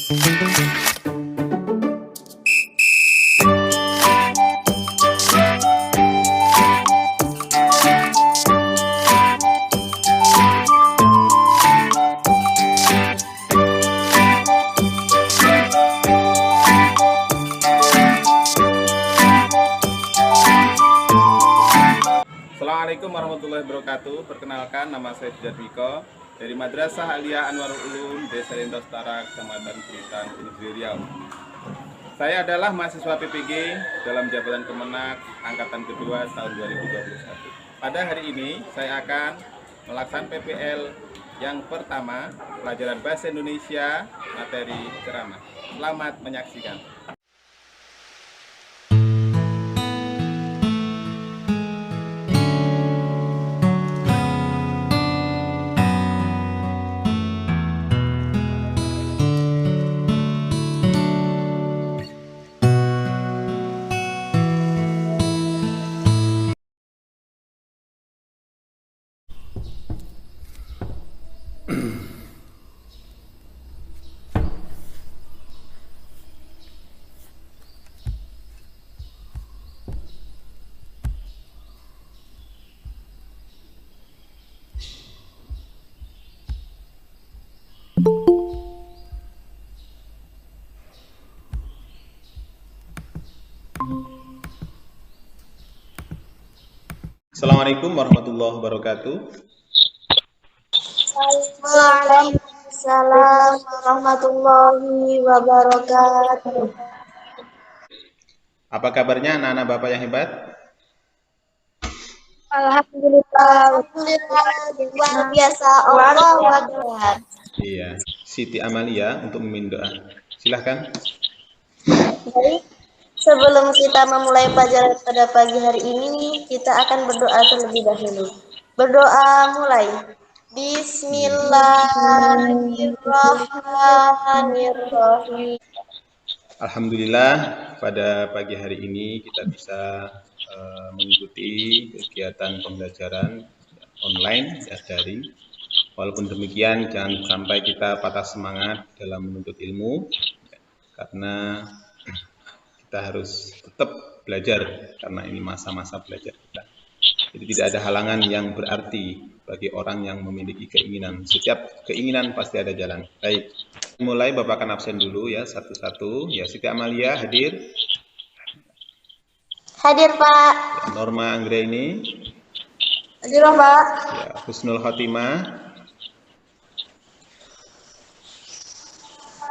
Assalamualaikum warahmatullahi wabarakatuh. Perkenalkan, nama saya Jadwiko dari Madrasah Aliyah Anwarul Ulum, Desa Lintostara, Kecamatan Kuitang, Provinsi Riau. Saya adalah mahasiswa PPG dalam Jabatan Kemenak Angkatan Kedua tahun 2021. Pada hari ini saya akan melaksanakan PPL yang pertama, pelajaran Bahasa Indonesia, materi ceramah. Selamat menyaksikan. Assalamualaikum warahmatullahi wabarakatuh. Waalaikumsalam warahmatullahi wabarakatuh. Apa kabarnya anak-anak Bapak yang hebat? Alhamdulillah, luar biasa. Allahu Akbar. Iya, Siti Amalia untuk memimpin doa. Silahkan. Baik, sebelum kita memulai pelajaran pada pagi hari ini, kita akan berdoa terlebih dahulu. Berdoa mulai. Bismillahirrahmanirrahim. Alhamdulillah, pada pagi hari ini kita bisa mengikuti kegiatan pembelajaran online ya, daring. Walaupun demikian, jangan sampai kita patah semangat dalam menuntut ilmu, karena kita harus tetap belajar, karena ini masa-masa belajar kita. Jadi tidak ada halangan yang berarti bagi orang yang memiliki keinginan. Setiap keinginan pasti ada jalan. Baik, mulai Bapak akan absen dulu ya, satu-satu. Ya, Siti Amalia hadir. Hadir, Pak. Ya, Norma Anggraini. Hadir, Pak. Ya, Husnul Khotimah.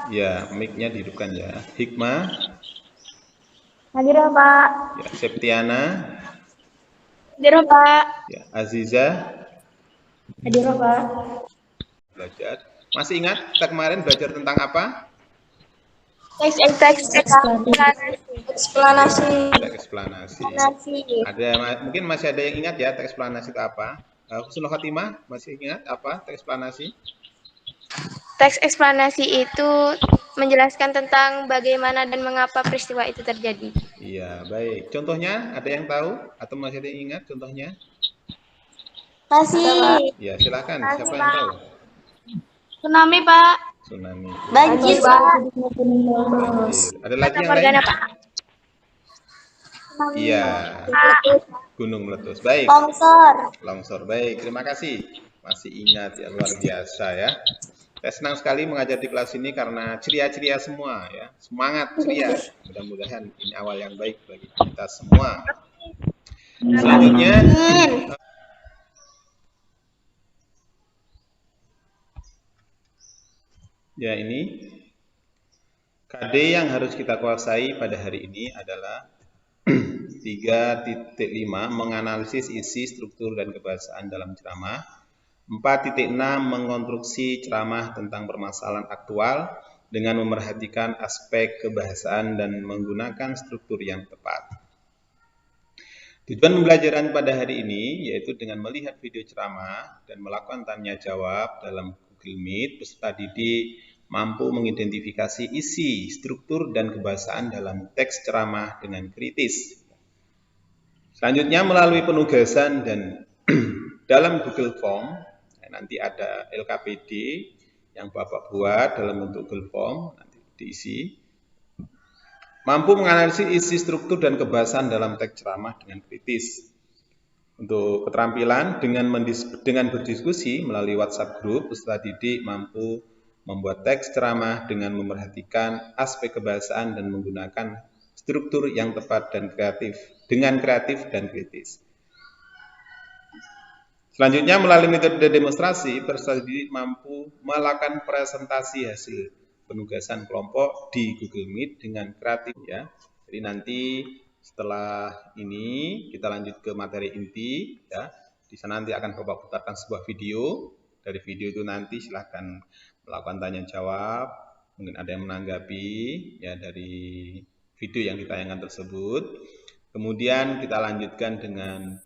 Ya, mic-nya dihidupkan ya. Hikmah. Hadir, Pak. Ya, Septiana. Hadir, Pak. Ya, Aziza. Hadir, Pak. Belajar. Masih ingat kita kemarin belajar tentang apa? Teks eksplanasi. Teks eksplanasi. Mungkin masih ada yang ingat ya teks eksplanasi itu apa? Husnul Khotimah masih ingat apa teks eksplanasi? Teks eksplanasi itu menjelaskan tentang bagaimana dan mengapa peristiwa itu terjadi. Iya, baik. Contohnya ada yang tahu atau masih ada yang ingat contohnya? Masih. Ya, silakan. Siapa yang tahu? Tsunami, Pak. Tsunami. Banjir, Pak. Banjir. Ada lagi yang lain? Iya. Gunung meletus. Baik. Longsor. Baik. Terima kasih. Masih ingat ya, luar biasa ya. Saya senang sekali mengajar di kelas ini karena ceria-ceria semua ya. Semangat ceria. Mudah-mudahan ini awal yang baik bagi kita semua. Selanjutnya ya, ini KD yang harus kita kuasai pada hari ini adalah 3.5 menganalisis isi, struktur, dan kebahasaan dalam ceramah. 4.6 mengonstruksi ceramah tentang permasalahan aktual dengan memerhatikan aspek kebahasaan dan menggunakan struktur yang tepat. Tujuan pembelajaran pada hari ini yaitu dengan melihat video ceramah dan melakukan tanya jawab dalam Google Meet, peserta didik mampu mengidentifikasi isi, struktur, dan kebahasaan dalam teks ceramah dengan kritis. Selanjutnya melalui penugasan dan dalam Google Form, nanti ada LKPD yang Bapak buat dalam bentuk Google Form, nanti diisi. Mampu menganalisis isi struktur dan kebahasan dalam teks ceramah dengan kritis. Untuk keterampilan dengan berdiskusi melalui WhatsApp group, peserta didik mampu membuat teks ceramah dengan memerhatikan aspek kebahasaan dan menggunakan struktur yang tepat dan kreatif dan kritis. Selanjutnya, melalui metode demonstrasi, peserta didik mampu melakukan presentasi hasil penugasan kelompok di Google Meet dengan kreatif ya. Jadi nanti setelah ini kita lanjut ke materi inti ya. Di sana nanti akan Bapak putarkan sebuah video. Dari video itu nanti silahkan melakukan tanya jawab. Mungkin ada yang menanggapi ya dari video yang ditayangkan tersebut. Kemudian kita lanjutkan dengan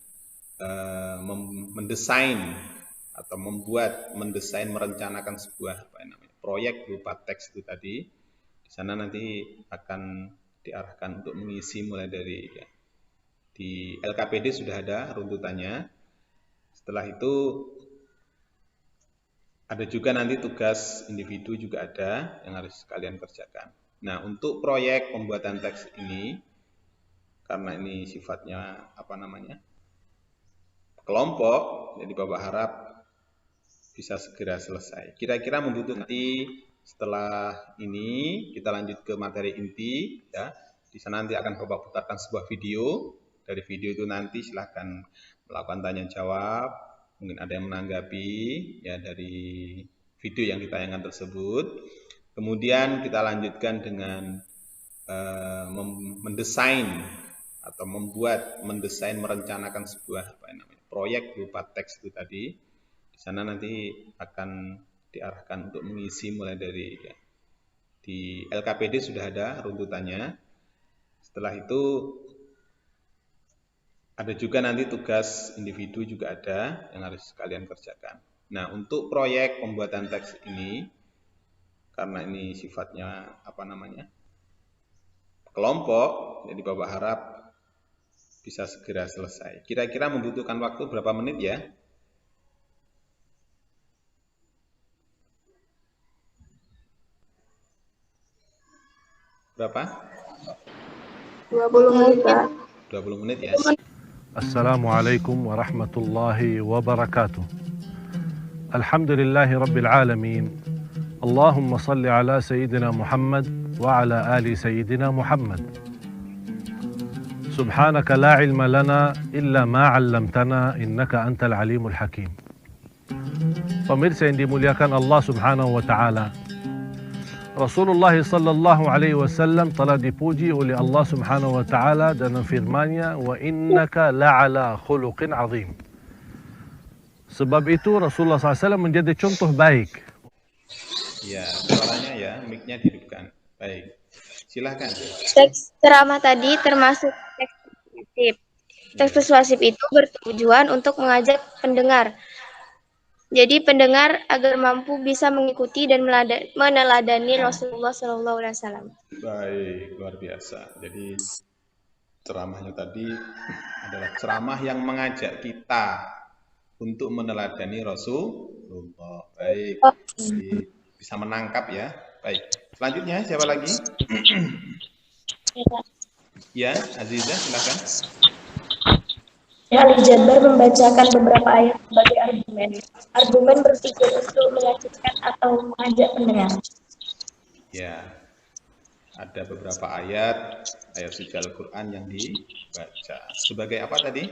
merencanakan sebuah proyek berupa teks itu tadi. Di sana nanti akan diarahkan untuk mengisi mulai dari di LKPD sudah ada runtutannya. Setelah itu ada juga nanti tugas individu juga ada yang harus kalian kerjakan. Nah, untuk proyek pembuatan teks ini karena ini sifatnya kelompok, jadi Bapak harap bisa segera selesai. Kira-kira membutuhkan nanti setelah ini kita lanjut ke materi inti ya. Di sana nanti akan Bapak putarkan sebuah video. Dari video itu nanti silahkan melakukan tanya jawab. Mungkin ada yang menanggapi ya dari video yang ditayangkan tersebut. Kemudian kita lanjutkan dengan merencanakan sebuah proyek berupa teks itu tadi. Di sana nanti akan diarahkan untuk mengisi mulai dari di LKPD sudah ada runtutannya. Setelah itu ada juga nanti tugas individu juga ada yang harus kalian kerjakan. Nah, untuk proyek pembuatan teks ini karena ini sifatnya kelompok, jadi Bapak harap bisa segera selesai. Kira-kira membutuhkan waktu berapa menit ya? Berapa? 20 menit, Pak. 20 menit ya. Assalamualaikum warahmatullahi wabarakatuh. Alhamdulillahi rabbil alamin. Allahumma salli ala Sayyidina Muhammad wa ala ali Sayyidina Muhammad. Subhanaka la ilma lana illa ma 'allamtana innaka antal alimul hakim. Pemirsa yang dimuliakan Allah Subhanahu wa taala, Rasulullah sallallahu alaihi wasallam telah dipuji oleh Allah Subhanahu wa taala dalam firman-Nya, wa innaka la'ala khuluqin azim. Sebab itu Rasulullah SAW menjadi contoh baik. Ya, suaranya ya, mic-nya dihidupkan. Baik. Silahkan. Teks ceramah tadi termasuk teks persuasif. Teks persuasif itu bertujuan untuk mengajak pendengar. Jadi pendengar agar mampu bisa mengikuti dan meneladani Rasulullah SAW. Baik, luar biasa. Jadi ceramahnya tadi adalah ceramah yang mengajak kita untuk meneladani Rasulullah. Baik, jadi bisa menangkap ya. Baik, selanjutnya siapa lagi? Ya, Aziza, silakan. Ali Jabar membacakan beberapa ayat sebagai argumen. Argumen berpikir untuk meyakinkan atau mengajak pendengar. Ya, ada beberapa ayat suci Al-Quran yang dibaca. Sebagai apa tadi?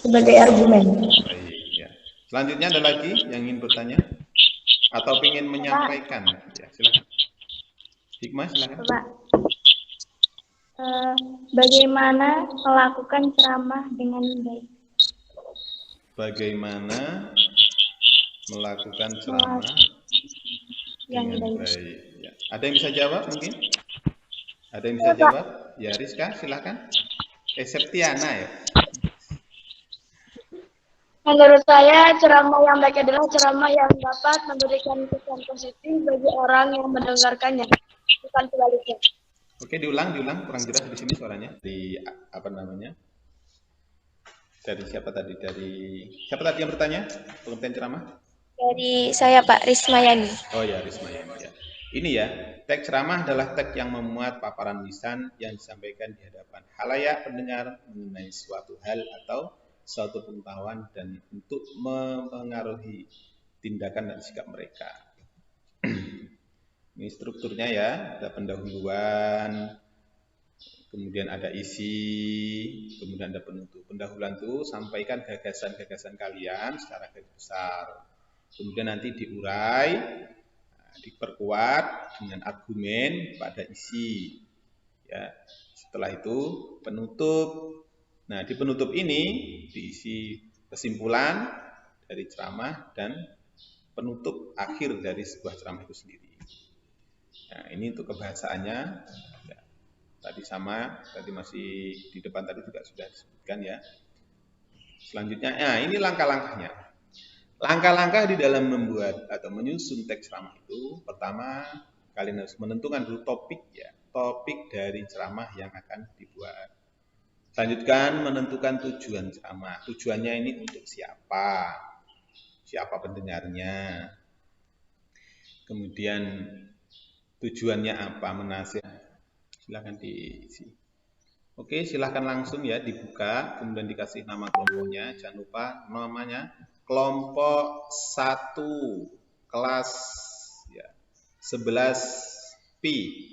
Sebagai argumen. Baik, ya. Selanjutnya ada lagi yang ingin bertanya atau ingin menyampaikan? Ya, silakan. Hikmah, silakan. Pak, bagaimana melakukan ceramah dengan baik? Bagaimana melakukan ceramah dengan baik? Ya. Ada yang bisa jawab mungkin? Ada yang bisa jawab? Ya, Rizka, silakan. Septiana ya. Menurut saya, ceramah yang baik adalah ceramah yang dapat memberikan kesan positif bagi orang yang mendengarkannya, bukan sebaliknya. Oke, diulang, kurang jelas di sini suaranya. Di Dari siapa tadi? Siapa tadi yang bertanya? Pengertian ceramah? Dari saya Pak Rismayani. Oh ya, Rismayani ya. Ini ya, teks ceramah adalah teks yang memuat paparan lisan yang disampaikan di hadapan halayak pendengar mengenai suatu hal atau suatu pengetahuan dan untuk mempengaruhi tindakan dan sikap mereka. Ini strukturnya ya, ada pendahuluan, kemudian ada isi, kemudian ada penutup. Pendahuluan itu sampaikan gagasan-gagasan kalian secara garis besar. Kemudian nanti diurai, diperkuat dengan argumen pada isi. Ya, setelah itu penutup. Nah, di penutup ini diisi kesimpulan dari ceramah dan penutup akhir dari sebuah ceramah itu sendiri. Nah, ini untuk kebahasaannya. Ya, tadi sama, tadi masih di depan tadi juga sudah disebutkan ya. Selanjutnya, nah ini langkah-langkahnya. Langkah-langkah di dalam membuat atau menyusun teks ceramah itu, pertama kalian harus menentukan dulu topik ya, topik dari ceramah yang akan dibuat. Lanjutkan menentukan tujuan ceramah. Tujuannya ini untuk siapa? Siapa pendengarnya? Kemudian tujuannya apa? Menasihat. Silahkan diisi. Oke, silahkan langsung ya dibuka, kemudian dikasih nama kelompoknya. Jangan lupa namanya kelompok 1 kelas ya, 11 Pi.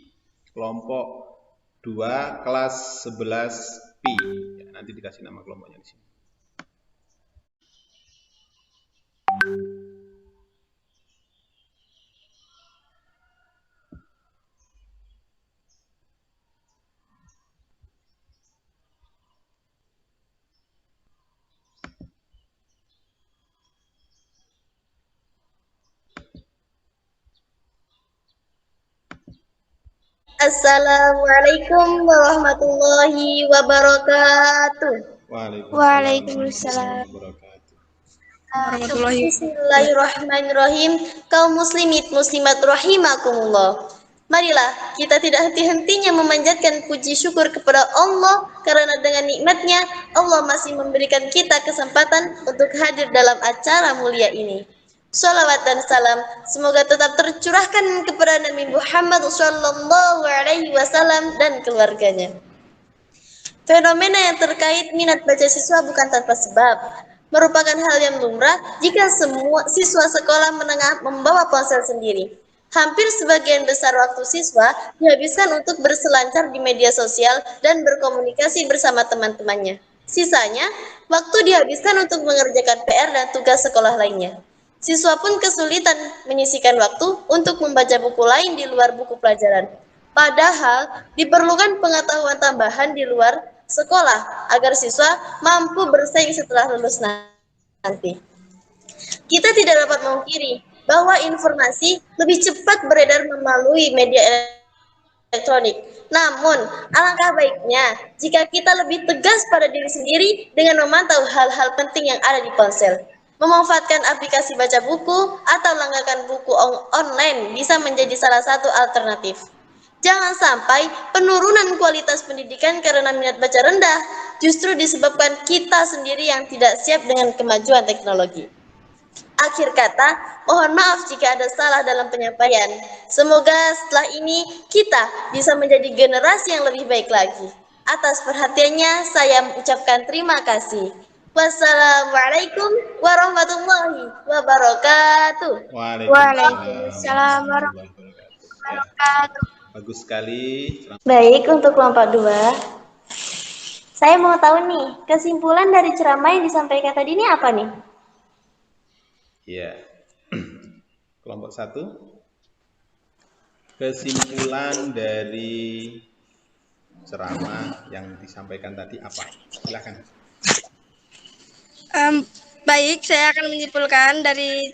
Kelompok 2 kelas 11 Pi. Ya, nanti dikasih nama kelompoknya di sini. Assalamualaikum warahmatullahi wabarakatuh. Waalaikumsalam. Bismillahirrahmanirrahim. Kaum muslimin muslimat rahimakumullah. Marilah kita tidak henti-hentinya memanjatkan puji syukur kepada Allah karena dengan nikmatnya Allah masih memberikan kita kesempatan untuk hadir dalam acara mulia ini. Salawat dan salam semoga tetap tercurahkan kepada Nabi Muhammad SAW dan keluarganya. Fenomena yang terkait minat baca siswa bukan tanpa sebab. Merupakan hal yang lumrah jika semua siswa sekolah menengah membawa ponsel sendiri. Hampir sebagian besar waktu siswa dihabiskan untuk berselancar di media sosial dan berkomunikasi bersama teman-temannya. Sisanya, waktu dihabiskan untuk mengerjakan PR dan tugas sekolah lainnya. Siswa pun kesulitan menyisihkan waktu untuk membaca buku lain di luar buku pelajaran. Padahal diperlukan pengetahuan tambahan di luar sekolah agar siswa mampu bersaing setelah lulus nanti. Kita tidak dapat memungkiri bahwa informasi lebih cepat beredar melalui media elektronik. Namun, alangkah baiknya jika kita lebih tegas pada diri sendiri dengan memantau hal-hal penting yang ada di ponsel. Memanfaatkan aplikasi baca buku atau langganan buku online bisa menjadi salah satu alternatif. Jangan sampai penurunan kualitas pendidikan karena minat baca rendah justru disebabkan kita sendiri yang tidak siap dengan kemajuan teknologi. Akhir kata, mohon maaf jika ada salah dalam penyampaian. Semoga setelah ini kita bisa menjadi generasi yang lebih baik lagi. Atas perhatiannya, saya ucapkan terima kasih. Wassalamualaikum warahmatullahi wabarakatuh. Waalaikumsalam warahmatullahi wabarakatuh. Bagus sekali. Baik, untuk kelompok 2. Saya mau tahu nih, kesimpulan dari ceramah yang disampaikan tadi ini apa nih? Ya. Kelompok 1. Kesimpulan dari ceramah yang disampaikan tadi apa? Silakan. Baik, saya akan menyimpulkan dari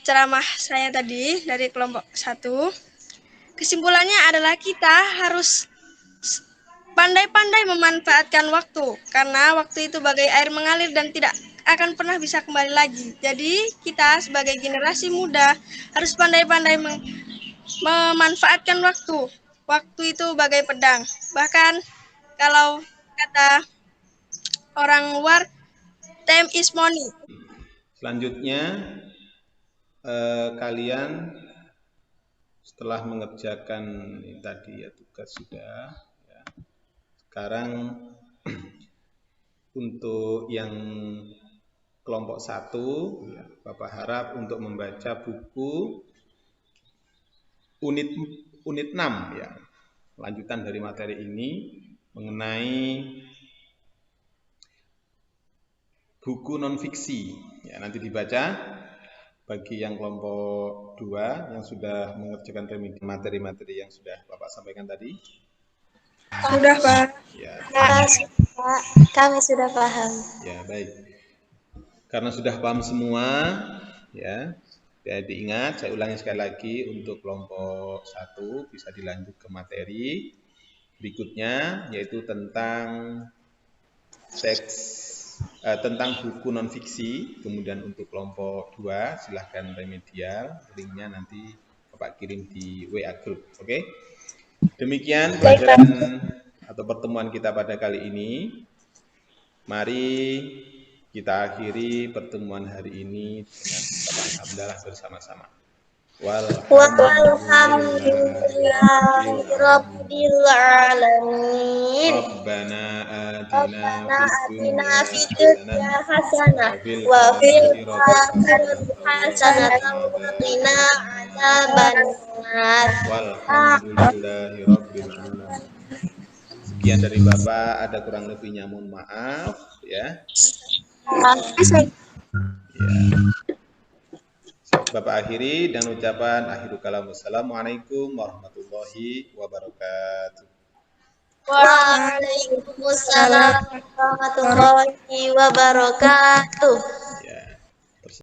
ceramah saya tadi dari kelompok 1. Kesimpulannya adalah kita harus pandai-pandai memanfaatkan waktu, karena waktu itu bagai air mengalir dan tidak akan pernah bisa kembali lagi. Jadi kita sebagai generasi muda harus pandai-pandai memanfaatkan waktu. Waktu itu bagai pedang. Bahkan kalau kata orang luar, time is money. Selanjutnya kalian setelah mengerjakan ini tadi ya tugas sudah ya. Sekarang untuk yang kelompok 1 ya, Bapak harap untuk membaca buku unit 6 ya. Lanjutan dari materi ini mengenai buku non-fiksi ya, nanti dibaca bagi yang kelompok 2 yang sudah mengerjakan remedi materi-materi yang sudah Bapak sampaikan tadi. Sudah, Pak. Ya. Pak, kami sudah paham. Ya, baik. Karena sudah paham semua, ya. Jadi ingat, saya ulangi sekali lagi untuk kelompok 1 bisa dilanjut ke materi berikutnya, yaitu tentang tentang buku non fiksi. Kemudian untuk kelompok 2 silahkan remedial, linknya nanti Bapak kirim di WA group, oke? Demikian pelajaran atau pertemuan kita pada kali ini. Mari kita akhiri pertemuan hari ini dengan ucapan hamdalah bersama-sama. Walhamdulillahirabbil alamin. Rabbana atina fid dunya hasanah wa fil akhirati hasanah wa qina adzabannar. Walhamdulillahirabbil alamin. Sekian dari Bapak, ada kurang lebihnya mohon maaf ya. Bapak akhiri dengan ucapan akhirul kalam. Wassalamualaikum warahmatullahi wabarakatuh. Waalaikumsalam warahmatullahi wabarakatuh.